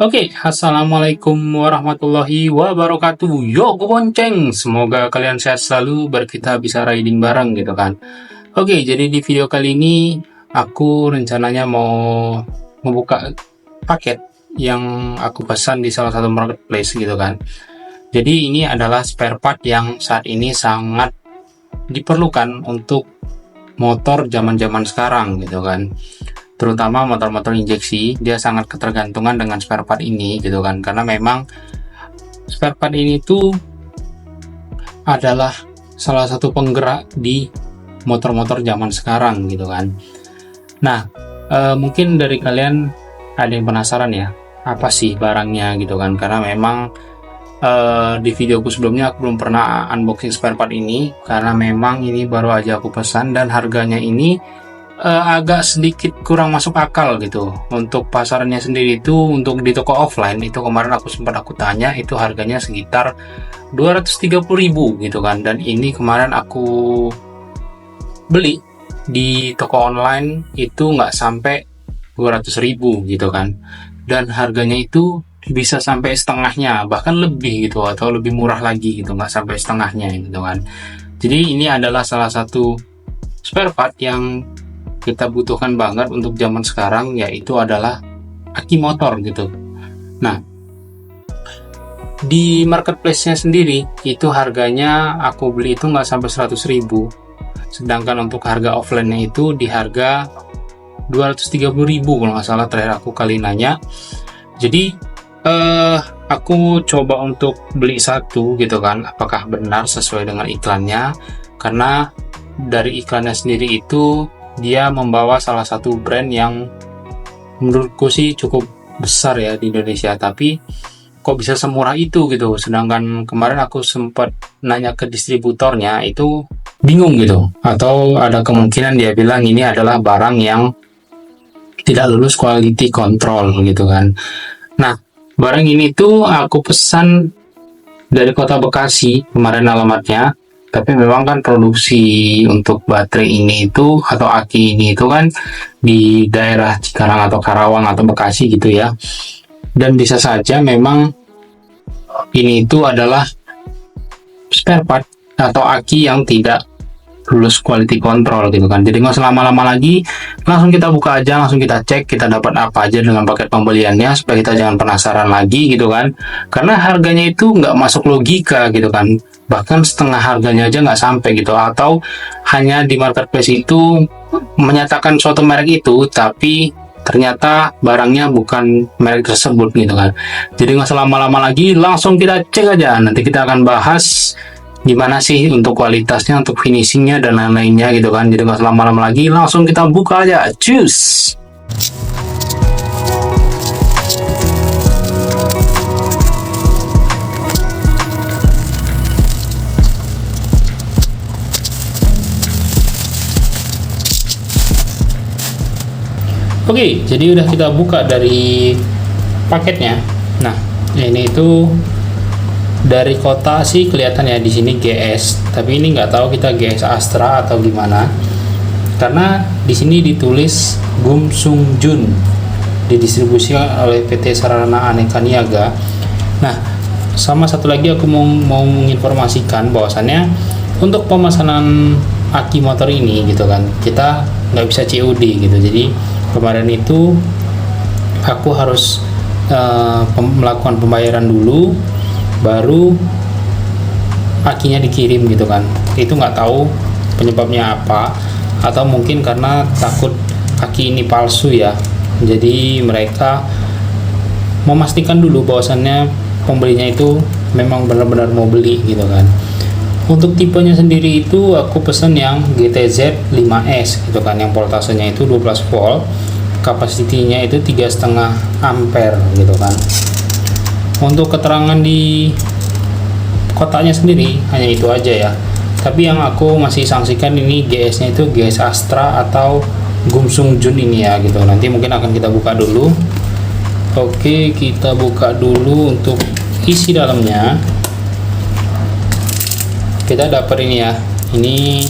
Oke, assalamualaikum warahmatullahi wabarakatuh. Yo, gue bonceng. Semoga kalian sehat selalu, biar kita bisa riding bareng gitu kan. Oke, jadi di video kali ini aku rencananya mau membuka paket yang aku pesan di salah satu marketplace gitu kan. Jadi ini adalah spare part yang saat ini sangat diperlukan untuk motor zaman-zaman sekarang gitu kan, terutama motor-motor injeksi. Dia sangat ketergantungan dengan spare part ini gitu kan, karena memang spare part ini tuh adalah salah satu penggerak di motor-motor zaman sekarang gitu kan. Nah, mungkin dari kalian ada yang penasaran ya, apa sih barangnya gitu kan, karena memang di videoku sebelumnya aku belum pernah unboxing spare part ini, karena memang ini baru aja aku pesan dan harganya ini agak sedikit kurang masuk akal gitu. Untuk pasarannya sendiri itu untuk di toko offline itu kemarin aku tanya, itu harganya sekitar 230.000 gitu kan, dan ini kemarin aku beli di toko online itu nggak sampai 200.000 gitu kan, dan harganya itu bisa sampai setengahnya, bahkan lebih gitu, atau lebih murah lagi gitu, nggak sampai setengahnya gitu kan. Jadi ini adalah salah satu spare part yang kita butuhkan banget untuk zaman sekarang, yaitu adalah aki motor gitu. Nah, di marketplace-nya sendiri itu harganya aku beli itu nggak sampai 100.000, sedangkan untuk harga offline-nya itu di harga 230.000 kalau nggak salah terakhir aku kali nanya. Jadi aku coba untuk beli satu gitu kan, apakah benar sesuai dengan iklannya, karena dari iklannya sendiri itu dia membawa salah satu brand yang menurutku sih cukup besar ya di Indonesia, tapi kok bisa semurah itu gitu. Sedangkan kemarin aku sempat nanya ke distributornya, itu bingung gitu, atau ada kemungkinan dia bilang ini adalah barang yang tidak lulus quality control gitu kan. Nah, barang ini tuh aku pesan dari kota Bekasi kemarin alamatnya, tapi memang kan produksi untuk baterai ini itu atau aki ini itu kan di daerah Cikarang atau Karawang atau Bekasi gitu ya. Dan bisa saja memang ini itu adalah spare part atau aki yang tidak lulus quality control gitu kan. Jadi nggak usah lama-lama lagi, langsung kita buka aja, langsung kita cek kita dapat apa aja dengan paket pembeliannya, supaya kita jangan penasaran lagi gitu kan, karena harganya itu nggak masuk logika gitu kan, bahkan setengah harganya aja nggak sampai gitu, atau hanya di marketplace itu menyatakan suatu merek itu tapi ternyata barangnya bukan merek tersebut gitu kan. Jadi nggak usah lama-lama lagi, langsung kita cek aja. Nanti kita akan bahas gimana sih untuk kualitasnya, untuk finishingnya dan lain-lainnya gitu kan. Jadi nggak lama-lama lagi, langsung kita buka aja, cus. Oke, jadi udah kita buka dari paketnya. Nah, ini itu dari kota sih kelihatan ya di sini GS, tapi ini nggak tahu kita GS Astra atau gimana, karena di sini ditulis Gum Sung Jun, didistribusikan oleh PT Sarana Aneka Niaga. Nah, sama satu lagi aku mau menginformasikan bahwasannya untuk pemesanan aki motor ini gitu kan, kita nggak bisa COD gitu. Jadi kemarin itu aku harus melakukan pembayaran dulu, baru akinya dikirim gitu kan. Itu nggak tahu penyebabnya apa, atau mungkin karena takut aki ini palsu ya, jadi mereka memastikan dulu bahwasannya pembelinya itu memang benar-benar mau beli gitu kan. Untuk tipenya sendiri itu aku pesan yang GTZ 5S gitu kan, yang voltasenya itu 12 volt, kapasitinya itu 3,5 ampere gitu kan. Untuk keterangan di kotanya sendiri hanya itu aja ya, tapi yang aku masih sanksikan ini GS nya itu GS Astra atau Gum Sung Jun ini ya gitu. Nanti mungkin akan kita buka dulu. Oke, kita buka dulu untuk isi dalamnya. Kita dapat ini ya, ini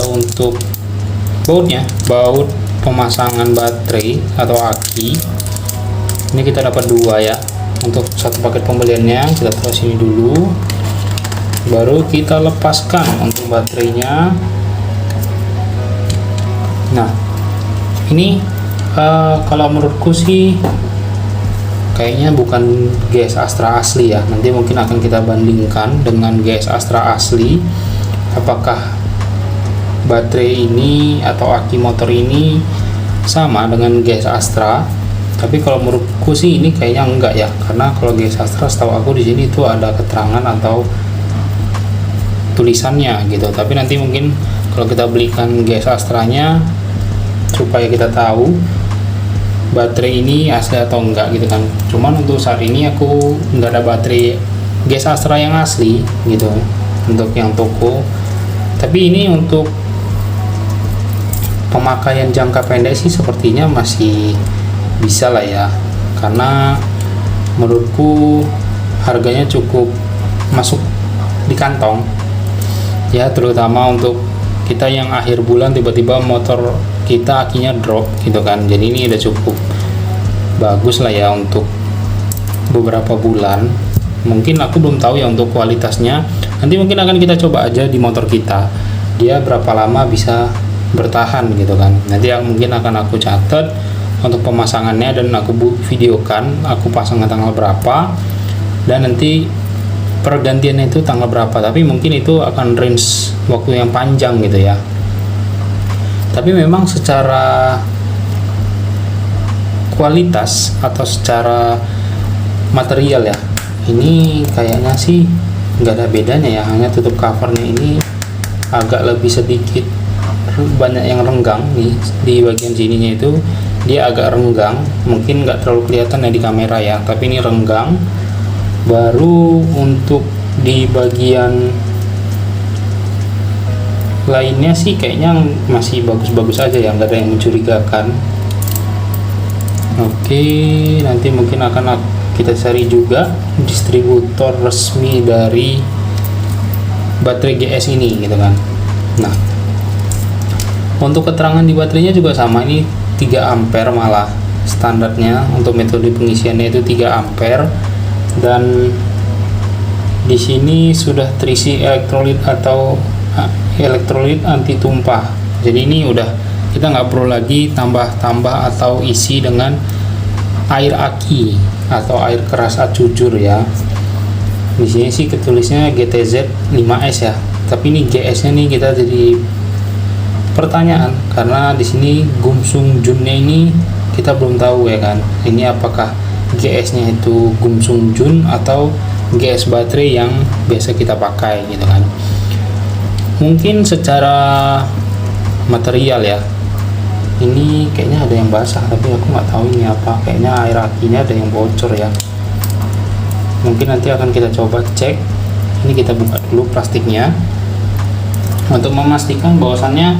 untuk baut pemasangan baterai atau aki. Ini kita dapat 2 ya. Untuk satu paket pembeliannya kita taruh sini dulu, baru kita lepaskan untuk baterainya. Nah ini kalau menurutku sih kayaknya bukan GS Astra asli ya. Nanti mungkin akan kita bandingkan dengan GS Astra asli, apakah baterai ini atau aki motor ini sama dengan GS Astra. Tapi kalau menurutku sih ini kayaknya enggak ya, karena kalau GS Astra setahu aku di sini itu ada keterangan atau tulisannya gitu. Tapi nanti mungkin kalau kita belikan GS Astranya supaya kita tahu baterai ini asli atau enggak gitu kan. Cuman untuk saat ini aku enggak ada baterai GS Astra yang asli gitu untuk yang toko. Tapi ini untuk pemakaian jangka pendek sih sepertinya masih bisa lah ya, karena menurutku harganya cukup masuk di kantong ya, terutama untuk kita yang akhir bulan tiba-tiba motor kita akinya drop gitu kan. Jadi ini udah cukup bagus lah ya untuk beberapa bulan. Mungkin aku belum tahu ya untuk kualitasnya, nanti mungkin akan kita coba aja di motor kita dia berapa lama bisa bertahan gitu kan. Nanti mungkin akan aku catat untuk pemasangannya dan aku videokan aku pasangnya tanggal berapa dan nanti pergantiannya itu tanggal berapa. Tapi mungkin itu akan range waktu yang panjang gitu ya. Tapi memang secara kualitas atau secara material ya, ini kayaknya sih nggak ada bedanya ya, hanya tutup covernya ini agak lebih sedikit banyak yang renggang nih di bagian sininya, itu dia agak renggang, mungkin nggak terlalu kelihatan ya di kamera ya, tapi ini renggang. Baru untuk di bagian lainnya sih kayaknya masih bagus-bagus aja ya, nggak ada yang mencurigakan. Oke, nanti mungkin akan kita cari juga distributor resmi dari baterai GS ini gitu kan. Nah untuk keterangan di baterainya juga sama, ini 3 ampere malah standarnya. Untuk metode pengisiannya itu 3 ampere dan di sini sudah terisi elektrolit atau elektrolit anti tumpah. Jadi ini udah kita nggak perlu lagi tambah-tambah atau isi dengan air aki atau air keras acujur ya. Di sini sih ketulisnya GTZ 5S ya, tapi ini GS-nya nih kita jadi pertanyaan karena di sini Gumsung Junnya ini kita belum tahu ya kan. Ini apakah GS-nya itu Gumsung Jun atau GS baterai yang biasa kita pakai gitu kan. Mungkin secara material ya, ini kayaknya ada yang basah tapi aku nggak tahu ini apa. Kayaknya air akinya ada yang bocor ya. Mungkin nanti akan kita coba cek. Ini kita buka dulu plastiknya untuk memastikan bahwasannya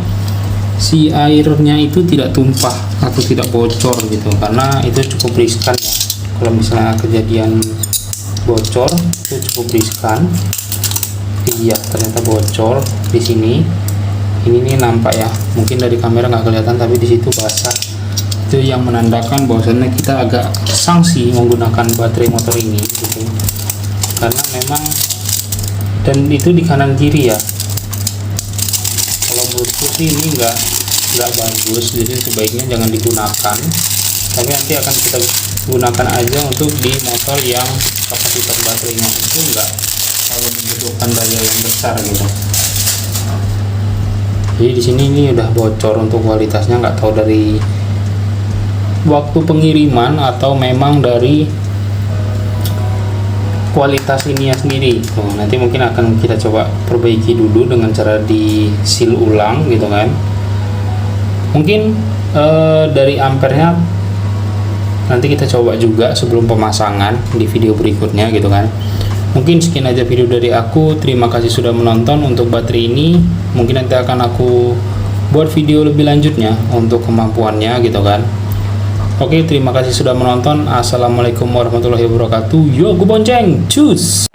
si airnya itu tidak tumpah atau tidak bocor gitu, karena itu cukup riskan ya. Kalau misalnya kejadian bocor itu cukup riskan. Iya, ternyata bocor di sini. Ini nih nampak ya, mungkin dari kamera nggak kelihatan tapi di situ basah. Itu yang menandakan bahwasannya kita agak sanksi menggunakan baterai motor ini gitu. Karena memang, dan itu di kanan kiri ya. Kalau menurutku sih ini nggak bagus, jadi sebaiknya jangan digunakan. Tapi nanti akan kita gunakan aja untuk di motor yang kapasitas baterainya itu nggak terlalu membutuhkan daya yang besar gitu. Jadi di sini ini udah bocor. Untuk kualitasnya nggak tahu dari waktu pengiriman atau memang dari kualitas ininya sendiri. Nanti mungkin akan kita coba perbaiki dulu dengan cara di seal ulang gitu kan. Mungkin dari ampernya nanti kita coba juga sebelum pemasangan di video berikutnya gitu kan. Mungkin sekian aja video dari aku. Terima kasih sudah menonton. Untuk baterai ini mungkin nanti akan aku buat video lebih lanjutnya untuk kemampuannya gitu kan. Oke, terima kasih sudah menonton. Assalamualaikum warahmatullahi wabarakatuh. Yo, gue bonceng, cus.